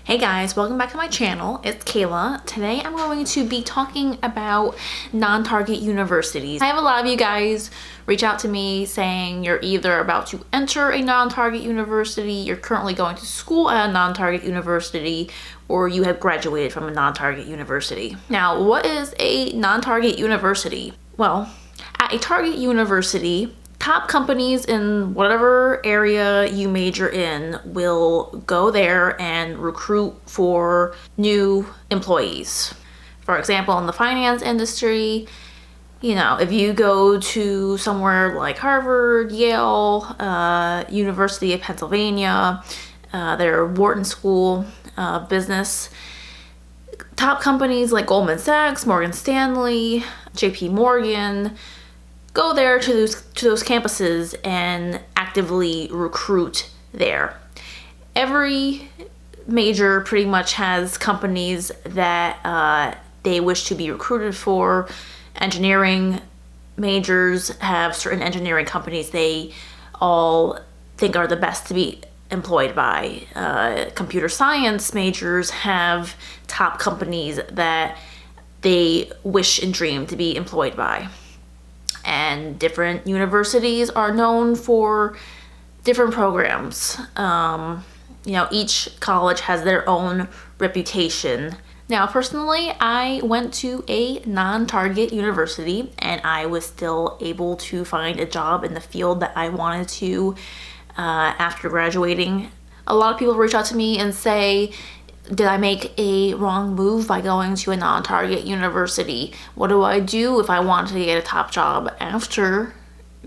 Hey guys, welcome back to my channel. It's Kayla. Today I'm going to be talking about non-target universities. I have a lot of you guys reach out to me saying you're either about to enter a non-target university, you're currently going to school at a non-target university, or you have graduated from a non-target university. Now, what is a non-target university? Well, at a target university, top companies in whatever area you major in will go there and recruit for new employees. For example, in the finance industry, if you go to somewhere like Harvard, Yale, University of Pennsylvania, their Wharton School of Business, top companies like Goldman Sachs, Morgan Stanley, JP Morgan, go there to those campuses and actively recruit there. Every major pretty much has companies that they wish to be recruited for. Engineering majors have certain engineering companies they all think are the best to be employed by. Computer science majors have top companies that they wish and dream to be employed by. And different universities are known for different programs. Each college has their own reputation. Now, personally, I went to a non-target university and I was still able to find a job in the field that I wanted to after graduating. A lot of people reach out to me and say, did I make a wrong move by going to a non-target university? What do I do if I want to get a top job after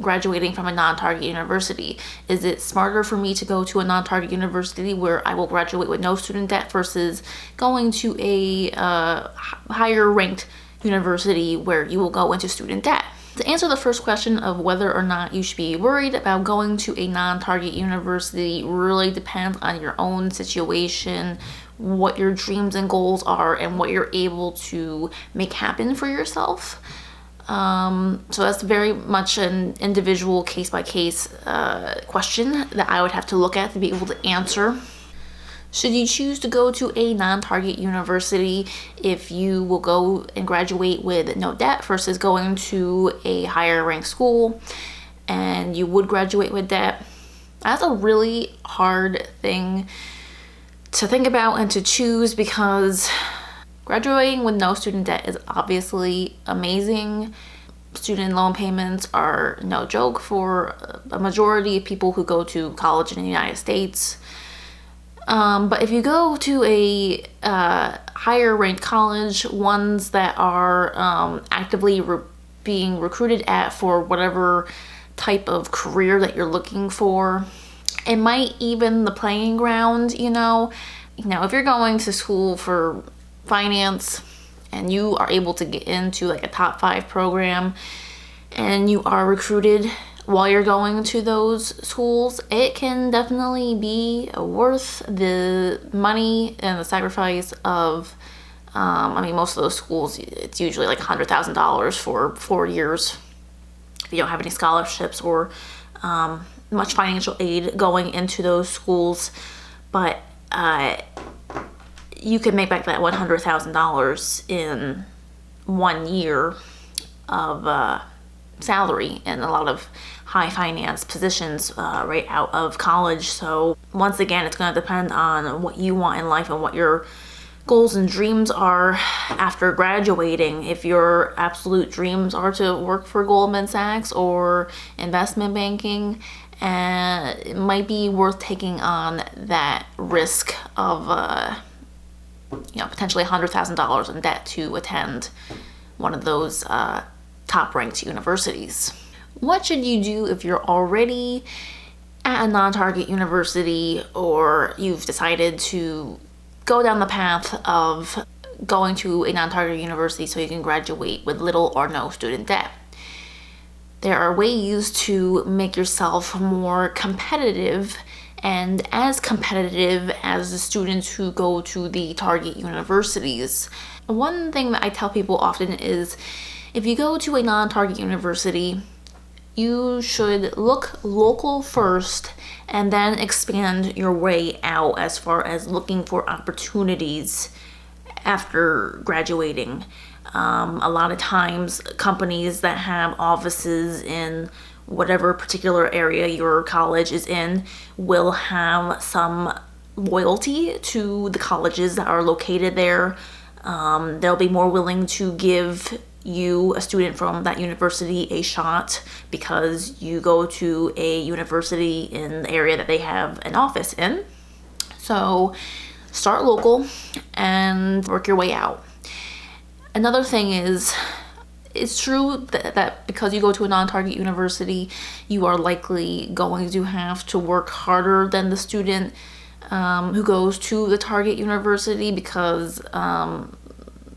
graduating from a non-target university? Is it smarter for me to go to a non-target university where I will graduate with no student debt versus going to a higher ranked university where you will go into student debt? To answer the first question of whether or not you should be worried about going to a non-target university really depends on your own situation, what your dreams and goals are, and what you're able to make happen for yourself. So that's very much an individual case-by-case question that I would have to look at to be able to answer. Should you choose to go to a non-target university if you will go and graduate with no debt versus going to a higher ranked school and you would graduate with debt? That's a really hard thing to think about and to choose because graduating with no student debt is obviously amazing. Student loan payments are no joke for a majority of people who go to college in the United States. But if you go to a higher ranked college, ones that are actively being recruited at for whatever type of career that you're looking for, it might even the playing ground. If you're going to school for finance and you are able to get into like a top 5 program and you are recruited while you're going to those schools, it can definitely be worth the money and the sacrifice of, most of those schools, it's usually like $100,000 for 4 years if you don't have any scholarships or much financial aid going into those schools. But you can make back that $100,000 in 1 year of salary in a lot of high finance positions right out of college. So once again, it's going to depend on what you want in life and what your goals and dreams are after graduating. If your absolute dreams are to work for Goldman Sachs or investment banking, it might be worth taking on that risk of potentially $100,000 in debt to attend one of those top ranked universities. What should you do if you're already at a non-target university or you've decided to go down the path of going to a non-target university so you can graduate with little or no student debt? There are ways to make yourself more competitive and as competitive as the students who go to the target universities. One thing that I tell people often is if you go to a non-target university, you should look local first and then expand your way out as far as looking for opportunities after graduating. A lot of times companies that have offices in whatever particular area your college is in will have some loyalty to the colleges that are located there. They'll be more willing to give you, a student from that university, a shot because you go to a university in the area that they have an office in. So start local and work your way out. Another thing is, it's true that because you go to a non-target university, you are likely going to have to work harder than the student who goes to the target university, because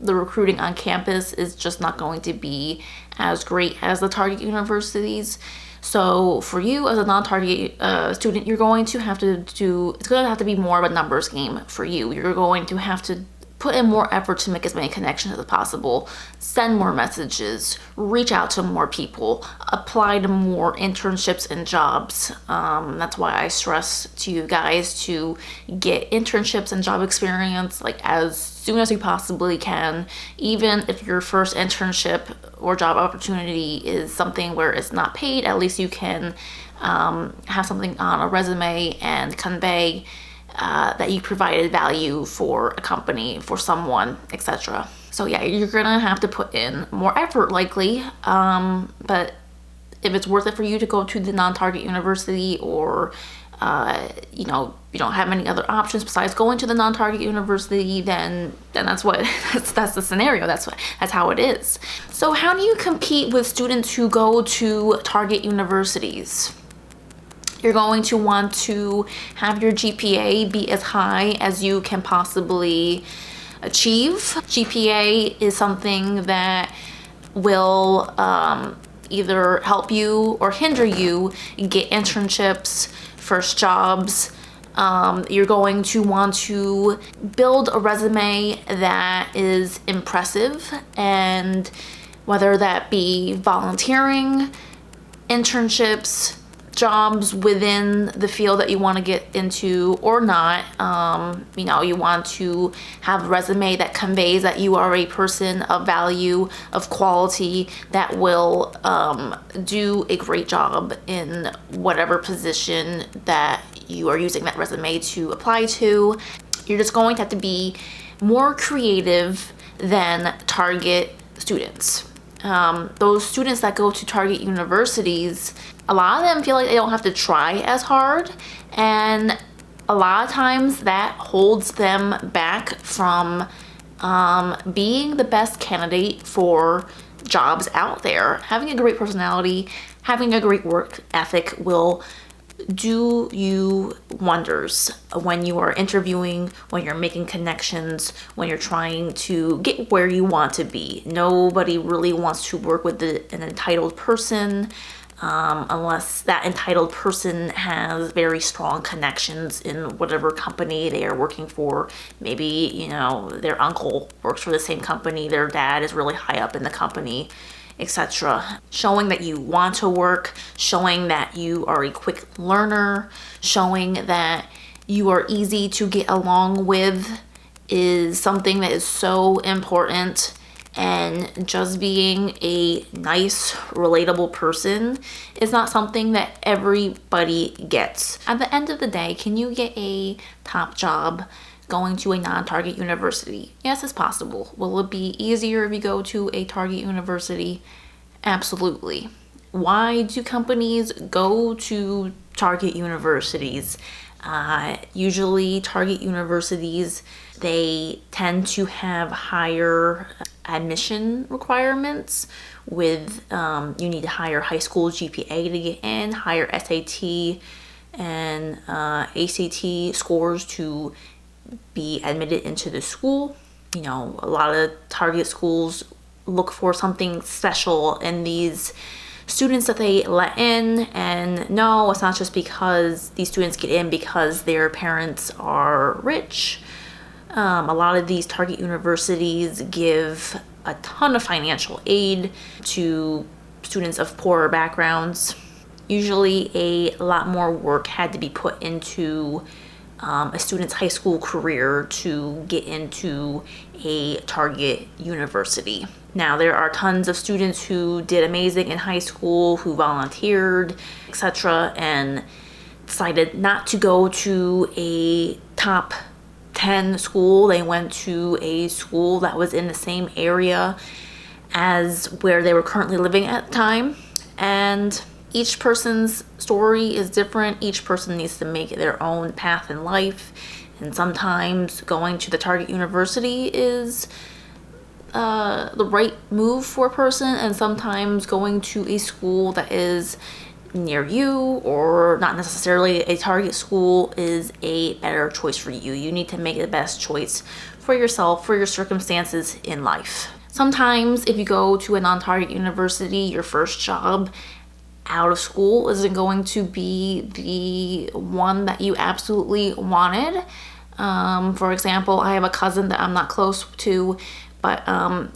the recruiting on campus is just not going to be as great as the target universities. So for you as a non-target student, you're going to have to it's going to have to be more of a numbers game for you. You're going to have to put in more effort to make as many connections as possible, send more messages, reach out to more people, apply to more internships and jobs. That's why I stress to you guys to get internships and job experience like as soon as you possibly can. Even if your first internship or job opportunity is something where it's not paid, at least you can have something on a resume and convey that you provided value for a company, for someone, etc. So yeah, you're gonna have to put in more effort likely, but if it's worth it for you to go to the non-target university, or you know, you don't have any other options besides going to the non-target university, then that's the scenario. That's how it is. So how do you compete with students who go to target universities? You're going to want to have your GPA be as high as you can possibly achieve. GPA is something that will either help you or hinder you get internships, first jobs. You're going to want to build a resume that is impressive, and whether that be volunteering, internships, jobs within the field that you want to get into or not. You know, you want to have a resume that conveys that you are a person of value, of quality, that will do a great job in whatever position that you are using that resume to apply to. You're just going to have to be more creative than target students. Those students that go to target universities, a lot of them feel like they don't have to try as hard, and a lot of times that holds them back from being the best candidate for jobs out there. Having a great personality, having a great work ethic will do you wonders when you are interviewing, when you're making connections, when you're trying to get where you want to be. Nobody really wants to work with an entitled person unless that entitled person has very strong connections in whatever company they are working for. Maybe, you know, their uncle works for the same company, their dad is really high up in the company, etc. Showing that you want to work, showing that you are a quick learner, showing that you are easy to get along with is something that is so important. And just being a nice, relatable person is not something that everybody gets. At the end of the day, can you get a top job going to a non-target university? Yes, it's possible. Will it be easier if you go to a target university? Absolutely. Why do companies go to target universities? Usually target universities, they tend to have higher admission requirements with you need a higher high school GPA to get in, higher SAT and ACT scores to be admitted into the school. You know, a lot of target schools look for something special in these students that they let in, and no, it's not just because these students get in because their parents are rich. A lot of these target universities give a ton of financial aid to students of poorer backgrounds. Usually a lot more work had to be put into a student's high school career to get into a target university. Now, there are tons of students who did amazing in high school, who volunteered, etc., and decided not to go to a top 10 school. They went to a school that was in the same area as where they were currently living at the time. And each person's story is different. Each person needs to make their own path in life. And sometimes going to the target university is the right move for a person, and sometimes going to a school that is near you or not necessarily a target school is a better choice for you. You need to make the best choice for yourself, for your circumstances in life. Sometimes if you go to a non-target university, your first job out of school isn't going to be the one that you absolutely wanted. For example, I have a cousin that I'm not close to, but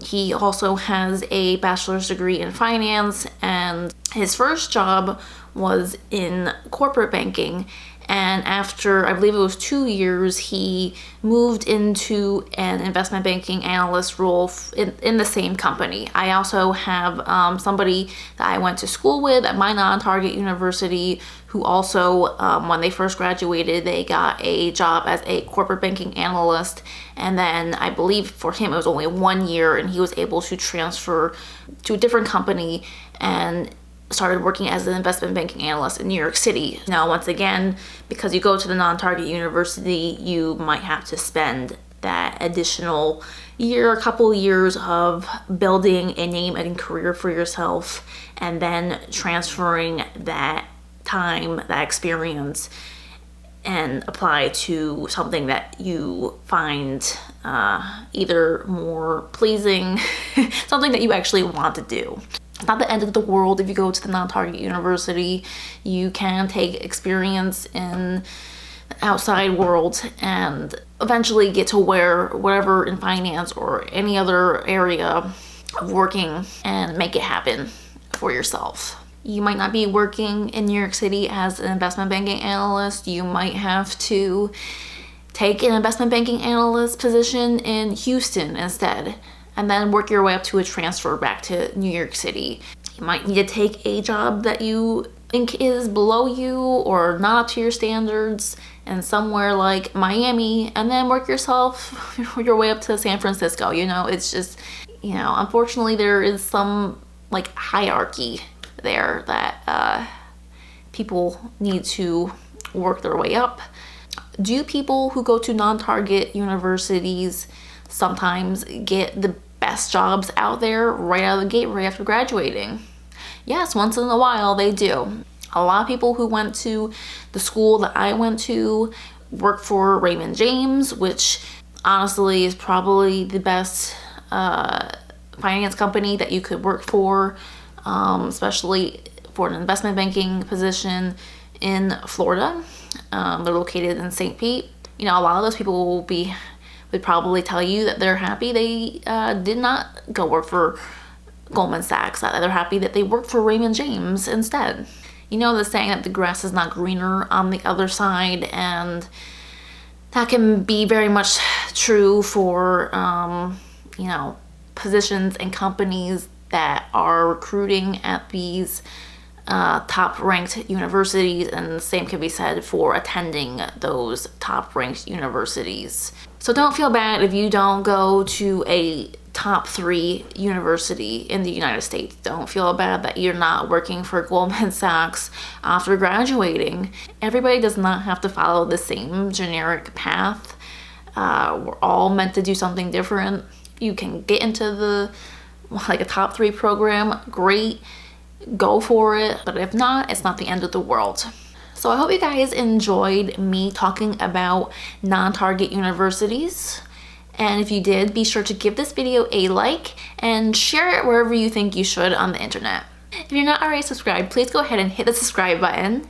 he also has a bachelor's degree in finance, and his first job was in corporate banking. And after, I believe it was 2 years, he moved into an investment banking analyst role in the same company. I also have somebody that I went to school with at my non-target university who also, when they first graduated, they got a job as a corporate banking analyst. And then I believe for him it was only 1 year, and he was able to transfer to a different company and started working as an investment banking analyst in New York City. Now, once again, because you go to the non-target university, you might have to spend that additional year, a couple years of building a name and career for yourself, and then transferring that time, that experience, and apply to something that you find either more pleasing, something that you actually want to do. It's not the end of the world if you go to the non-target university. You can take experience in the outside world and eventually get to whatever in finance or any other area of working and make it happen for yourself. You might not be working in New York City as an investment banking analyst. You might have to take an investment banking analyst position in Houston instead, and then work your way up to a transfer back to New York City. You might need to take a job that you think is below you or not up to your standards in somewhere like Miami, and then work your way up to San Francisco. You know, it's just, you know, unfortunately there is some like hierarchy there that people need to work their way up. Do people who go to non-target universities sometimes get the best jobs out there right out of the gate, right after graduating? Yes, once in a while they do. A lot of people who went to the school that I went to work for Raymond James, which honestly is probably the best finance company that you could work for, especially for an investment banking position in Florida. They're located in St. Pete. You know, a lot of those people would probably tell you that they're happy they did not go work for Goldman Sachs, that they're happy that they worked for Raymond James instead. You know the saying that the grass is not greener on the other side, and that can be very much true for, you know, positions and companies that are recruiting at these top-ranked universities, and the same can be said for attending those top-ranked universities. So don't feel bad if you don't go to a top 3 university in the United States. Don't feel bad that you're not working for Goldman Sachs after graduating. Everybody does not have to follow the same generic path. We're all meant to do something different. You can get into a top 3 program, great, go for it. But if not, it's not the end of the world. So I hope you guys enjoyed me talking about non-target universities. And if you did, be sure to give this video a like and share it wherever you think you should on the internet. If you're not already subscribed, please go ahead and hit the subscribe button.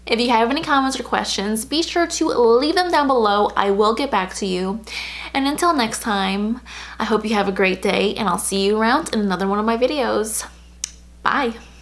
If you have any comments or questions, be sure to leave them down below. I will get back to you. And until next time, I hope you have a great day, and I'll see you around in another one of my videos. Bye.